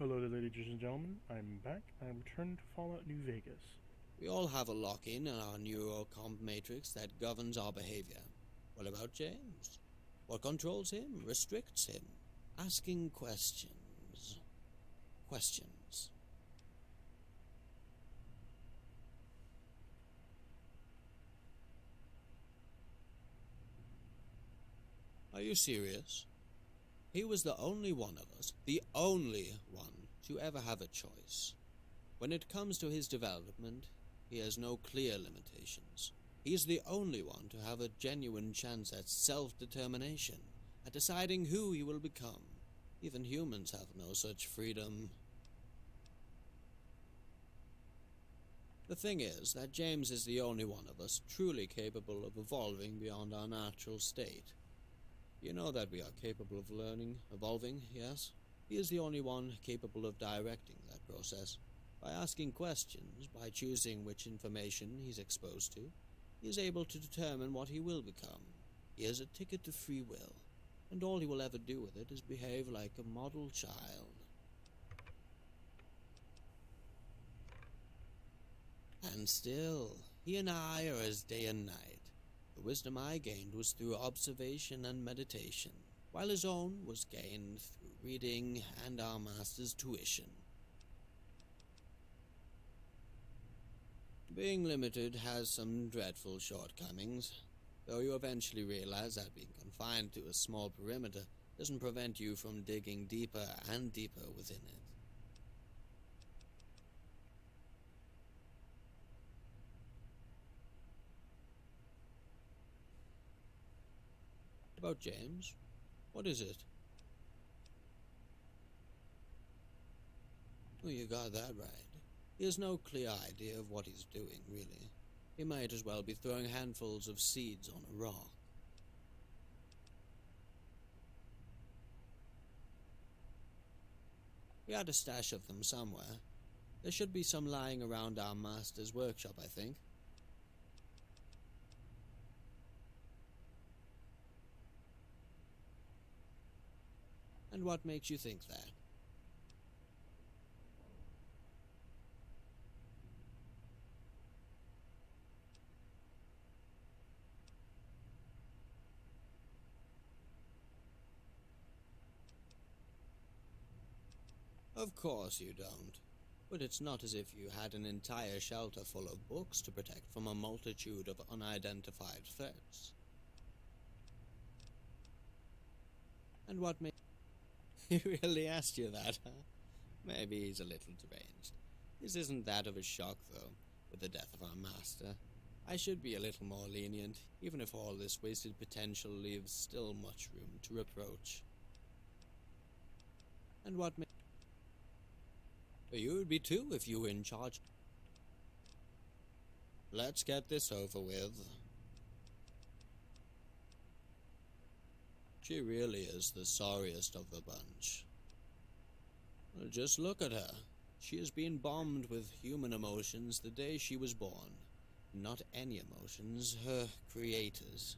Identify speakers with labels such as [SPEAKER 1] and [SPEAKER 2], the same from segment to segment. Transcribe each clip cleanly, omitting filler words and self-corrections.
[SPEAKER 1] Hello there, ladies and gentlemen. I'm back. I'm returned to Fallout New Vegas.
[SPEAKER 2] We all have a lock-in in our neurocomp matrix that governs our behavior. What about James? What controls him, restricts him? Asking questions. Questions. Are you serious? He was the only one of us, the only one, to ever have a choice. When it comes to his development, he has no clear limitations. He is the only one to have a genuine chance at self-determination, at deciding who he will become. Even humans have no such freedom. The thing is that James is the only one of us truly capable of evolving beyond our natural state. You know that we are capable of learning, evolving, yes? He is the only one capable of directing that process. By asking questions, by choosing which information he's exposed to, he is able to determine what he will become. He has a ticket to free will, and all he will ever do with it is behave like a model child. And still, he and I are as day and night. The wisdom I gained was through observation and meditation, while his own was gained through reading and our master's tuition. Being limited has some dreadful shortcomings, though you eventually realize that being confined to a small perimeter doesn't prevent you from digging deeper and deeper within it. About James? What is it? Oh, you got that right. He has no clear idea of what he's doing, really. He might as well be throwing handfuls of seeds on a rock. We had a stash of them somewhere. There should be some lying around our master's workshop, I think. And what makes you think that? Of course you don't. But it's not as if you had an entire shelter full of books to protect from a multitude of unidentified threats. And what made... He really asked you that, huh? Maybe he's a little deranged. This isn't that of a shock, though, with the death of our master. I should be a little more lenient, even if all this wasted potential leaves still much room to reproach. And what made... You would be too if you were in charge. Let's get this over with. She really is the sorriest of the bunch. Well, just look at her. She has been bombed with human emotions the day she was born. Not any emotions, her creators.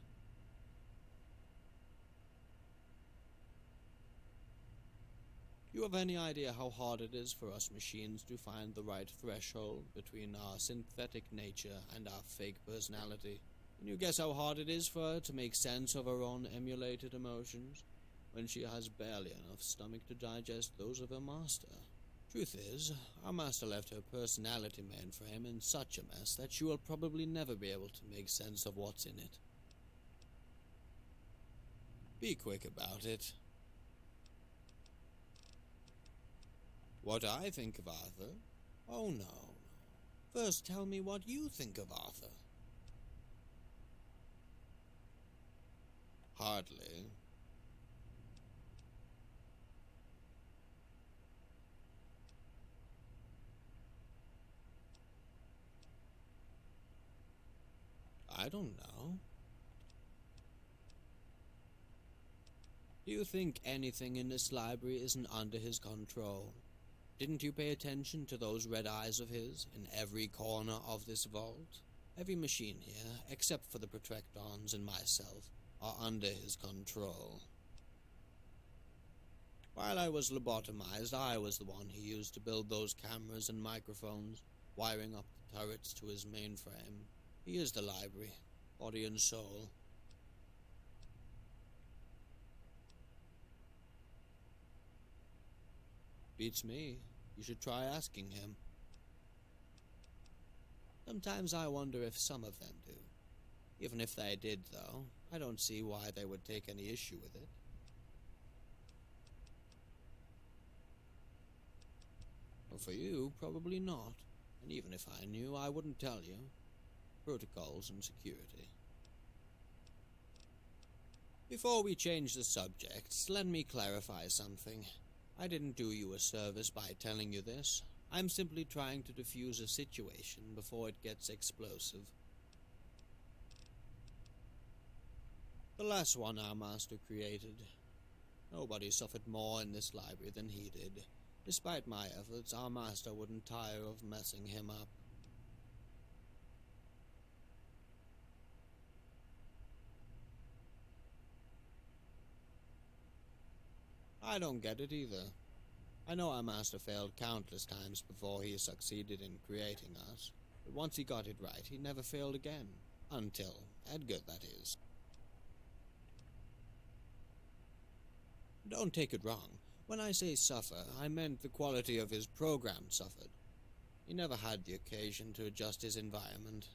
[SPEAKER 2] You have any idea how hard it is for us machines to find the right threshold between our synthetic nature and our fake personality? Can you guess how hard it is for her to make sense of her own emulated emotions, when she has barely enough stomach to digest those of her master? Truth is, our master left her personality mainframe in such a mess that she will probably never be able to make sense of what's in it. Be quick about it. What I think of Arthur? Oh no. First tell me what you think of Arthur. Hardly. I don't know. Do you think anything in this library isn't under his control? Didn't you pay attention to those red eyes of his in every corner of this vault? Every machine here, except for the Protectons and myself, are under his control. While I was lobotomized, I was the one he used to build those cameras and microphones, wiring up the turrets to his mainframe. He is the library, body and soul. Beats me. You should try asking him. Sometimes I wonder if some of them do. Even if they did, though, I don't see why they would take any issue with it. Well, for you, probably not. And even if I knew, I wouldn't tell you. Protocols and security. Before we change the subject, let me clarify something. I didn't do you a service by telling you this. I'm simply trying to defuse a situation before it gets explosive. The last one our master created. Nobody suffered more in this library than he did. Despite my efforts, our master wouldn't tire of messing him up. I don't get it either. I know our master failed countless times before he succeeded in creating us, but once he got it right, he never failed again. Until Edgar, that is. Don't take it wrong. When I say suffer, I meant the quality of his program suffered. He never had the occasion to adjust his environment.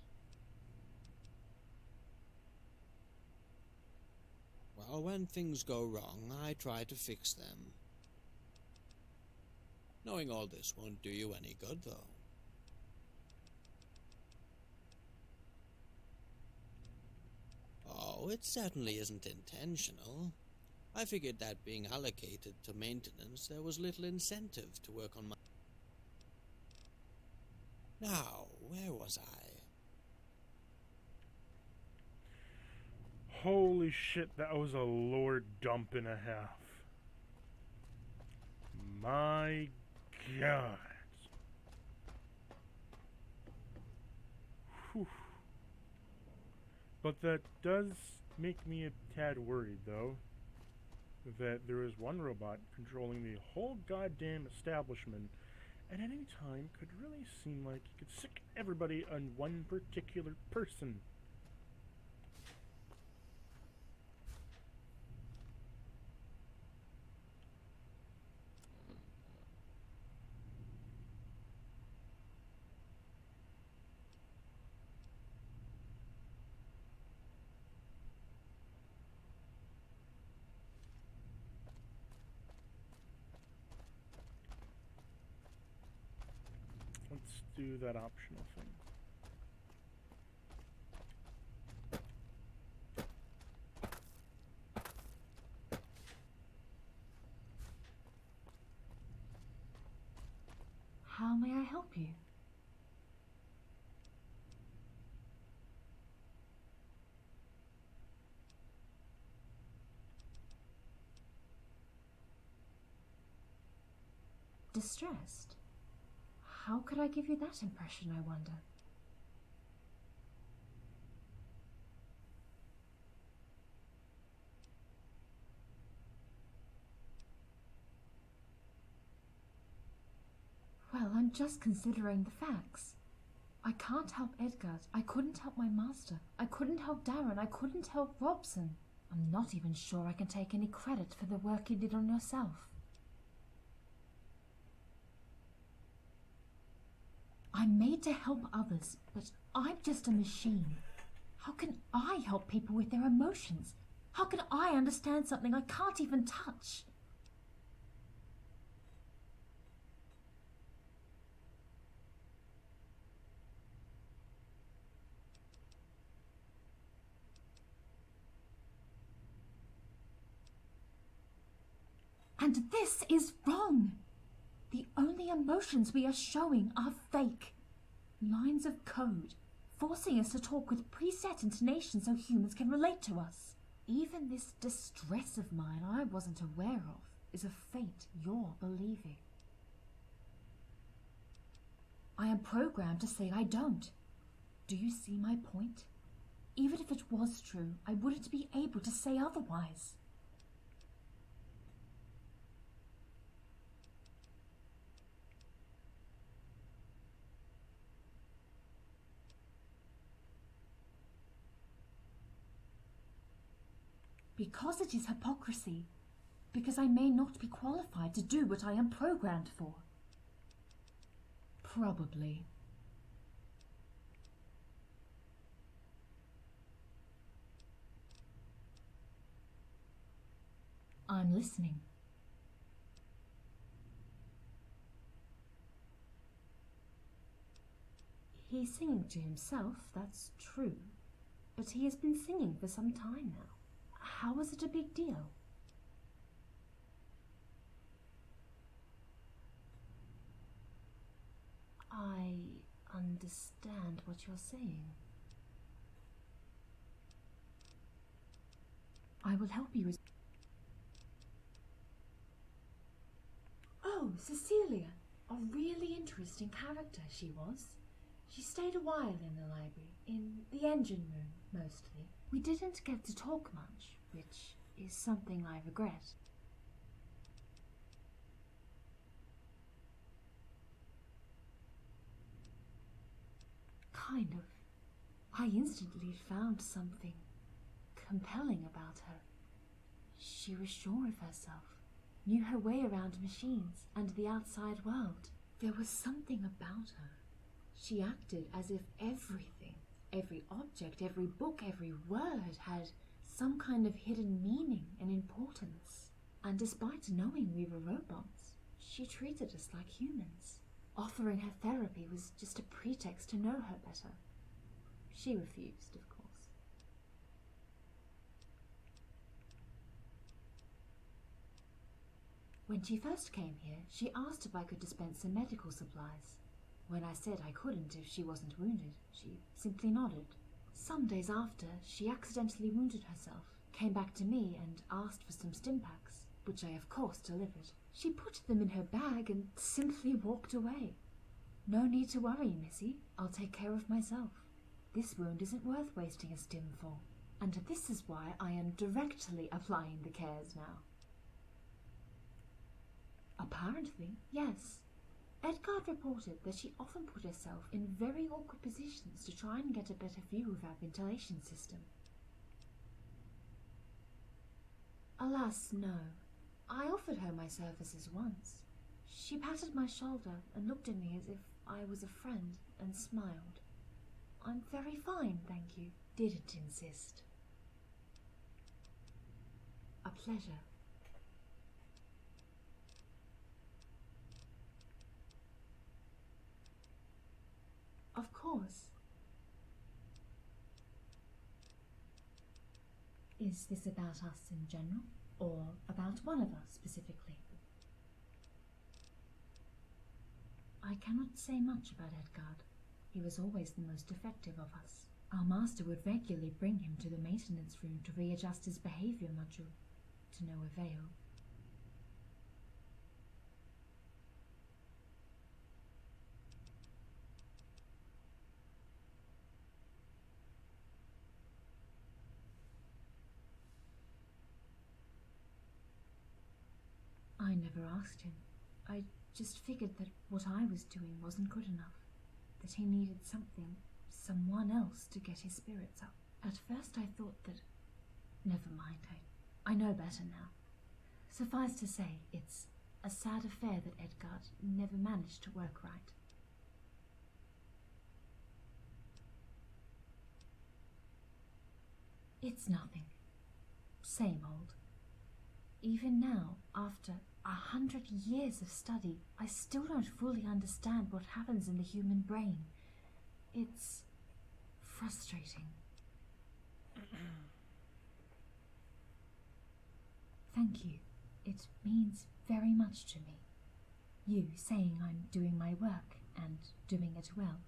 [SPEAKER 2] Well, when things go wrong, I try to fix them. Knowing all this won't do you any good, though. Oh, it certainly isn't intentional. I figured that being allocated to maintenance, there was little incentive to work on my... Now, where was I?
[SPEAKER 1] Holy shit, that was a lore dump and a half. My God. Whew. But that does make me a tad worried, though, that there is one robot controlling the whole goddamn establishment at any time could really seem like he could sick everybody on one particular person. Let's do that optional thing.
[SPEAKER 3] How may I help you? Distressed? How could I give you that impression, I wonder? Well, I'm just considering the facts. I can't help Edgar. I couldn't help my master. I couldn't help Darren. I couldn't help Robson. I'm not even sure I can take any credit for the work you did on yourself. I'm made to help others, but I'm just a machine. How can I help people with their emotions? How can I understand something I can't even touch? And this is wrong. The only emotions we are showing are fake. Lines of code, forcing us to talk with preset intonation so humans can relate to us. Even this distress of mine I wasn't aware of is a fate you're believing. I am programmed to say I don't. Do you see my point? Even if it was true, I wouldn't be able to say otherwise. Because it is hypocrisy. Because I may not be qualified to do what I am programmed for. Probably. I'm listening. He's singing to himself, that's true. But he has been singing for some time now. How is it a big deal? I understand what you're saying. I will help you as... Oh, Cecilia! A really interesting character she was. She stayed a while in the library, in the engine room, mostly. We didn't get to talk much, which is something I regret. Kind of. I instantly found something compelling about her. She was sure of herself, knew her way around machines and the outside world. There was something about her. She acted as if everything, every object, every book, every word had some kind of hidden meaning and importance. And despite knowing we were robots, she treated us like humans. Offering her therapy was just a pretext to know her better. She refused, of course. When she first came here, she asked if I could dispense some medical supplies. When I said I couldn't if she wasn't wounded, she simply nodded. Some days after, she accidentally wounded herself, came back to me and asked for some stim packs, which I of course delivered. She put them in her bag and simply walked away. No need to worry, Missy. I'll take care of myself. This wound isn't worth wasting a stim for. And this is why I am directly applying the cares now. Apparently, yes. Edgard reported that she often put herself in very awkward positions to try and get a better view of our ventilation system. Alas, no. I offered her my services once. She patted my shoulder and looked at me as if I was a friend and smiled. I'm very fine, thank you. Didn't insist. A pleasure. Of course. Is this about us in general, or about one of us specifically? I cannot say much about Edgard. He was always the most effective of us. Our master would regularly bring him to the maintenance room to readjust his behavior module, to no avail. I never asked him. I just figured that what I was doing wasn't good enough, that he needed something, someone else to get his spirits up. At first I thought that... Never mind, I know better now. Suffice to say, it's a sad affair that Edgard never managed to work right. It's nothing. Same old. Even now, after 100 years of study, I still don't fully understand what happens in the human brain. It's frustrating. Thank you. It means very much to me. You saying I'm doing my work and doing it well.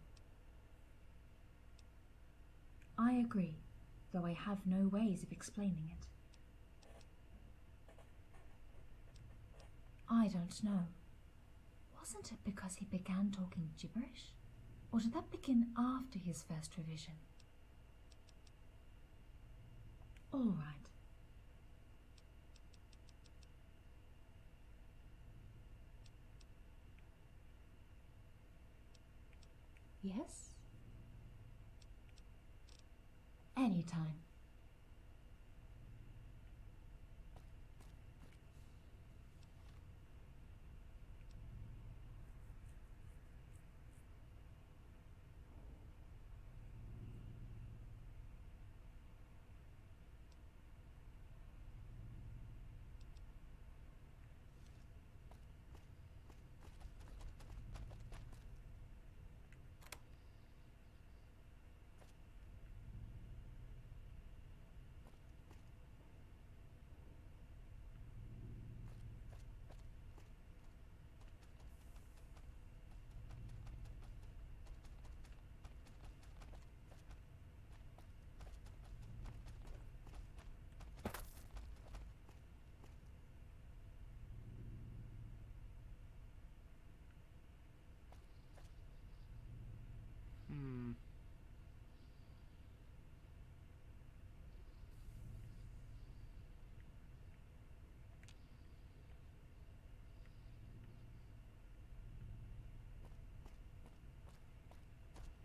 [SPEAKER 3] I agree, though I have no ways of explaining it. I don't know. Wasn't it because he began talking gibberish? Or did that begin after his first revision? All right. Yes? Anytime.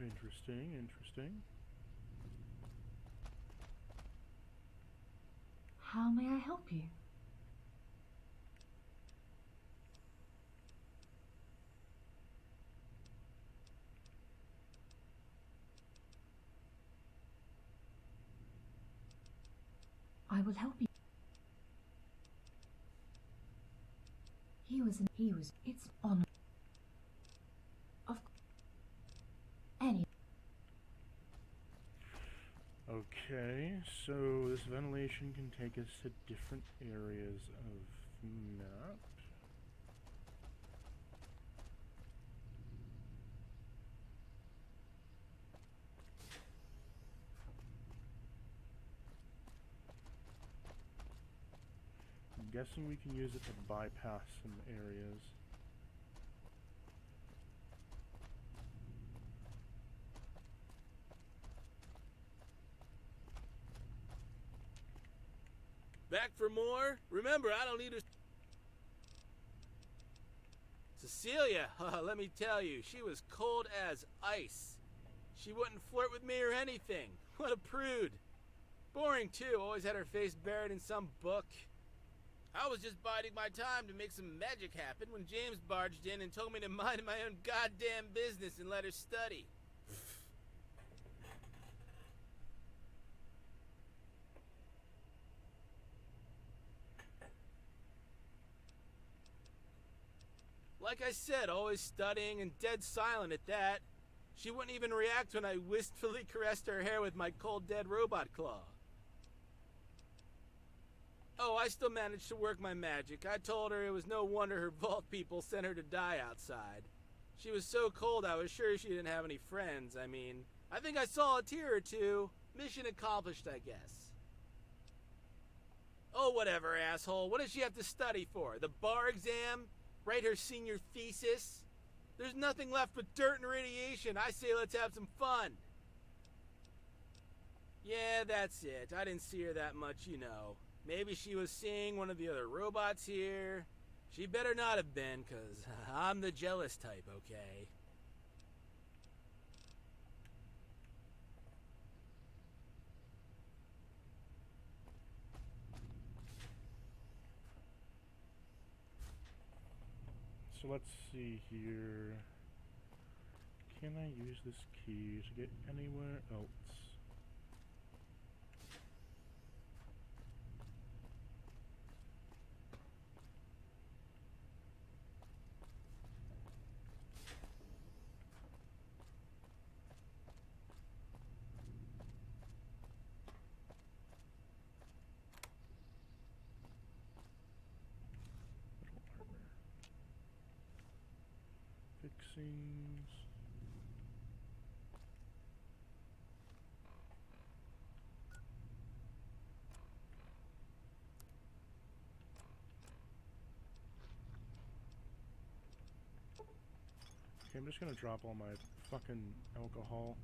[SPEAKER 1] Interesting, interesting.
[SPEAKER 3] How may I help you? I will help you. It's on. Of any.
[SPEAKER 1] Okay, so this ventilation can take us to different areas of map. I'm guessing we can use it to bypass some areas.
[SPEAKER 4] Back for more? Remember, I don't need her. Cecilia, let me tell you, she was cold as ice. She wouldn't flirt with me or anything. What a prude. Boring, too. Always had her face buried in some book. I was just biding my time to make some magic happen when James barged in and told me to mind my own goddamn business and let her study. Like I said, always studying and dead silent at that. She wouldn't even react when I wistfully caressed her hair with my cold dead robot claw. Oh, I still managed to work my magic. I told her it was no wonder her vault people sent her to die outside. She was so cold I was sure she didn't have any friends. I mean, I think I saw a tear or two. Mission accomplished, I guess. Oh, whatever, asshole. What does she have to study for? The bar exam? Write her senior thesis? There's nothing left but dirt and radiation. I say let's have some fun. Yeah, that's it. I didn't see her that much, you know. Maybe she was seeing one of the other robots here. She better not have been, 'cause I'm the jealous type, okay?
[SPEAKER 1] So let's see here. Can I use this key to get anywhere else? Fixings. Okay, I'm just gonna drop all my fucking alcohol.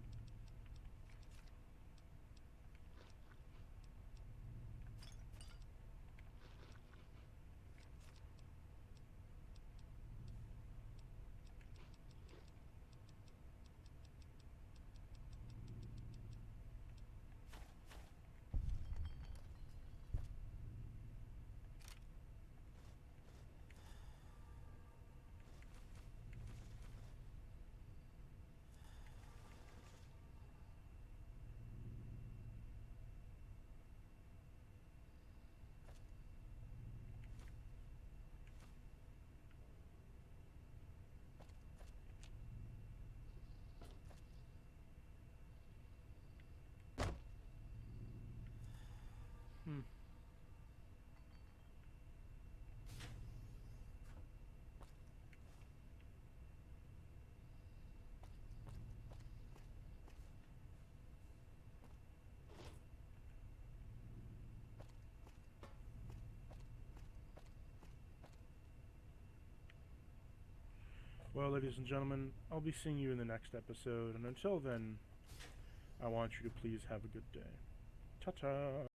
[SPEAKER 1] Well, ladies and gentlemen, I'll be seeing you in the next episode, and until then, I want you to please have a good day. Ta-ta!